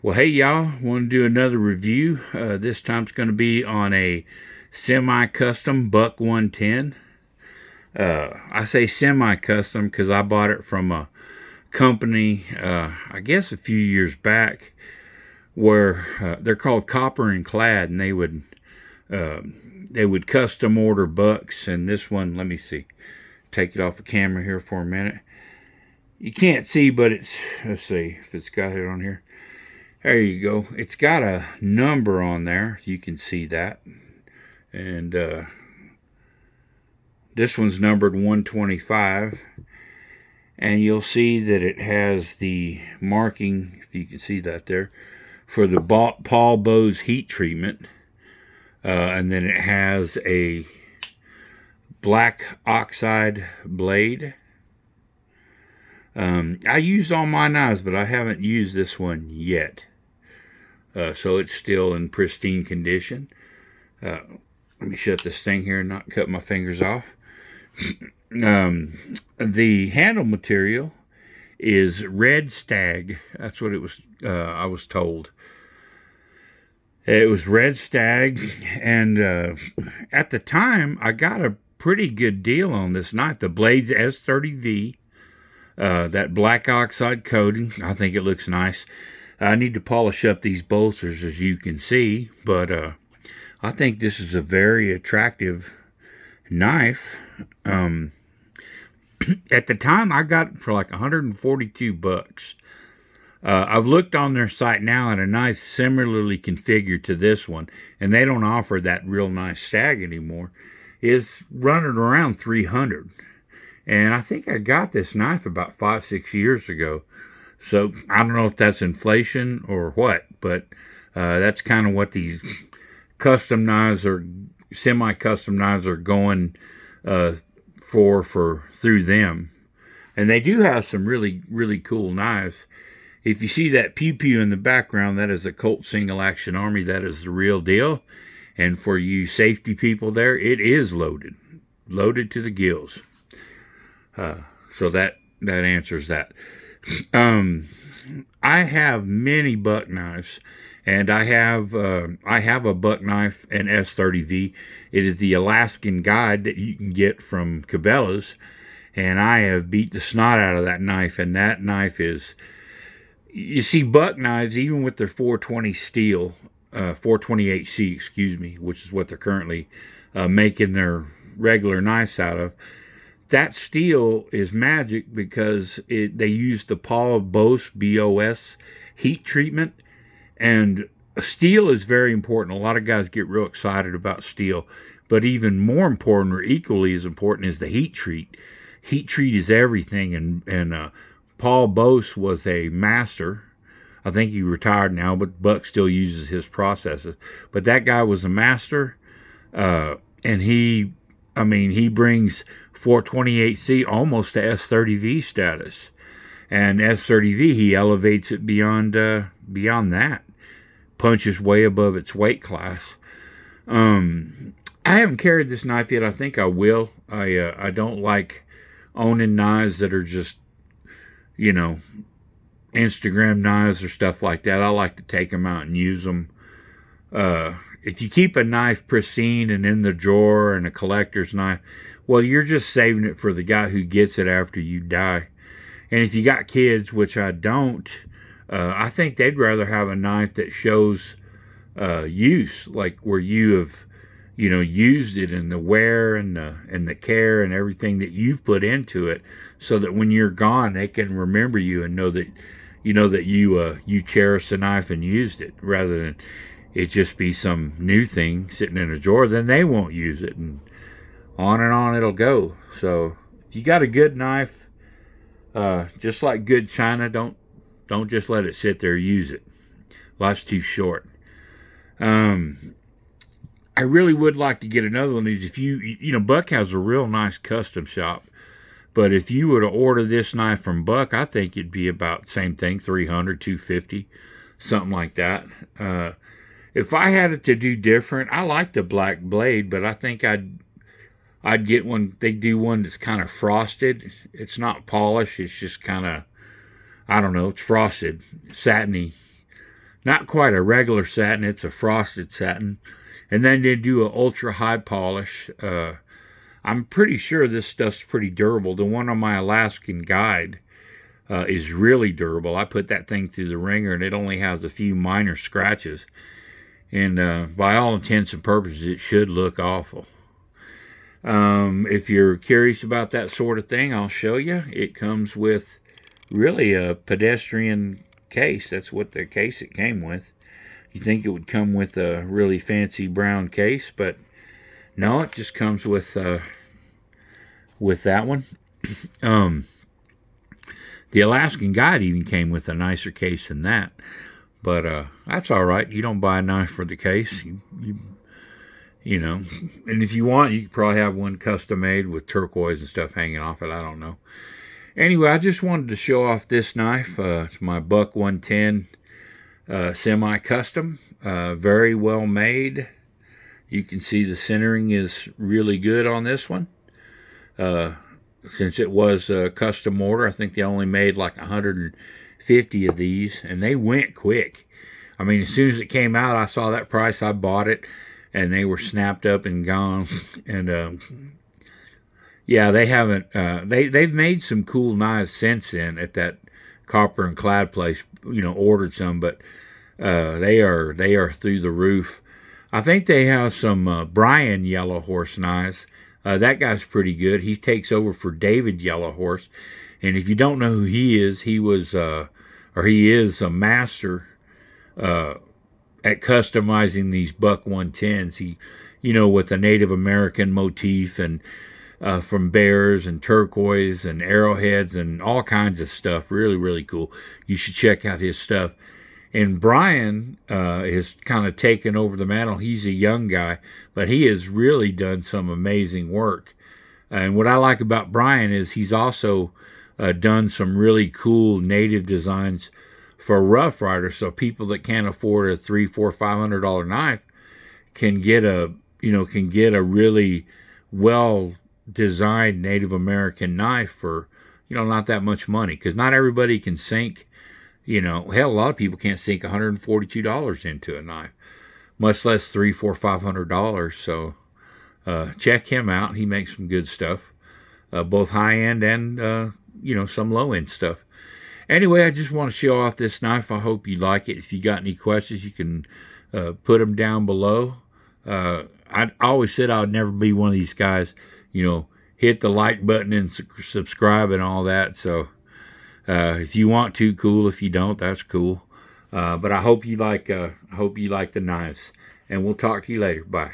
Well, hey y'all, want to do another review. This time it's going to be on a semi-custom Buck 110. I say semi-custom because I bought it from a company, I guess a few years back, where they're called Copper and Clad, and they would custom order bucks. And this one, let me see, take it off the camera here for a minute. You can't see, but let's see if it's got it on here. There you go. It's got a number on there. You can see that. And this one's numbered 125. And you'll see that it has the marking, if you can see that there, for the Paul Bose heat treatment. And then it has a black oxide blade. I used all my knives, but I haven't used this one yet. So it's still in pristine condition. Let me shut this thing here and not cut my fingers off. The handle material is red stag. That's what it was. I was told. It was red stag, and at the time, I got a pretty good deal on this knife. The blade's S30V. That black oxide coating, I think it looks nice. I need to polish up these bolsters, as you can see, but I think this is a very attractive knife. At the time, I got it for like 142 bucks. I've looked on their site now at a knife similarly configured to this one, and they don't offer that real nice stag anymore. It's running around 300. And I think I got this knife about 5-6 years ago. So I don't know if that's inflation or what, but that's kind of what these custom knives or semi-custom knives are going through them. And they do have some really, really cool knives. If you see that pew-pew in the background, that is a Colt Single Action Army. That is the real deal. And for you safety people there, it is loaded to the gills. So that answers that. I have many buck knives, and I have a buck knife, an S30V. It is the Alaskan Guide that you can get from Cabela's, and I have beat the snot out of that knife. And that knife is, you see, buck knives, even with their 420 steel, 428C, excuse me, which is what they're currently making their regular knives out of. That steel is magic because they use the Paul Bose, B-O-S, heat treatment. And steel is very important. A lot of guys get real excited about steel. But even more important, or equally as important, is the heat treat. Heat treat is everything. And Paul Bose was a master. I think he retired now, but Buck still uses his processes. But that guy was a master. And he brings 428C almost to S30V status. And S30V, he elevates it beyond that. Punches way above its weight class. I haven't carried this knife yet. I think I will. I don't like owning knives that are just, Instagram knives or stuff like that. I like to take them out and use them. If you keep a knife pristine and in the drawer and a collector's knife, well, you're just saving it for the guy who gets it after you die. And if you got kids, which I don't, I think they'd rather have a knife that shows use, like where you have, used it, and the wear and the care and everything that you've put into it, so that when you're gone, they can remember you and know that you cherished the knife and used it, rather than it just be some new thing sitting in a drawer. Then they won't use it, and on it'll go. So if you got a good knife, just like good china, don't just let it sit there. Use it. Life's too short. I really would like to get another one of these. If Buck has a real nice custom shop, but if you were to order this knife from Buck, I think it'd be about the same thing, 300, 250, something like that. If I had it to do different, I like the black blade, but I think I'd get one. They do one that's kind of frosted. It's not polished. It's just kind of, I don't know, it's frosted, satiny not quite a regular satin, it's a frosted satin. And then they do an ultra high polish. I'm pretty sure this stuff's pretty durable. The one on my Alaskan Guide is really durable. I put that thing through the ringer and it only has a few minor scratches. And by all intents and purposes, it should look awful. If you're curious about that sort of thing, I'll show you. It comes with really a pedestrian case. That's what the case it came with. You think it would come with a really fancy brown case, but no, it just comes with that one. The Alaskan Guide even came with a nicer case than that, but that's all right. You don't buy a knife for the case, you know. And if you want, you could probably have one custom made with turquoise and stuff hanging off it. I don't know. Anyway, I just wanted to show off this knife. It's my Buck 110 semi-custom, very well made. You can see the centering is really good on this one. Since it was a custom order, I think they only made like 150 of these, and they went quick. I mean, as soon as it came out, I saw that price, I bought it, and they were snapped up and gone. And yeah, they haven't. They've made some cool knives since then at that Copper and Clad place. You know, ordered some, but they are through the roof. I think they have some Brian Yellow Horse knives. That guy's pretty good. He takes over for David Yellow Horse, and if you don't know who he is, he was or he is a master at customizing these Buck 110s. He, you know, with the Native American motif and from bears and turquoise and arrowheads and all kinds of stuff. Really, really cool. You should check out his stuff. And Brian has kind of taken over the mantle. He's a young guy, but he has really done some amazing work. And what I like about Brian is he's also done some really cool native designs for Rough Rider, so people that can't afford a $300, $400, $500 knife can get a really well designed Native American knife for, you know, not that much money, because not everybody can sink, you know, hell, a lot of people can't sink $142 into a knife, much less $300, $400, $500. So check him out. He makes some good stuff, both high end and you know, some low end stuff. Anyway, I just want to show off this knife. I hope you like it. If you got any questions, you can put them down below. I always said I would never be one of these guys, you know, hit the like button and subscribe and all that. So if you want to, cool. If you don't, that's cool. But I hope you like the knives, and we'll talk to you later. Bye.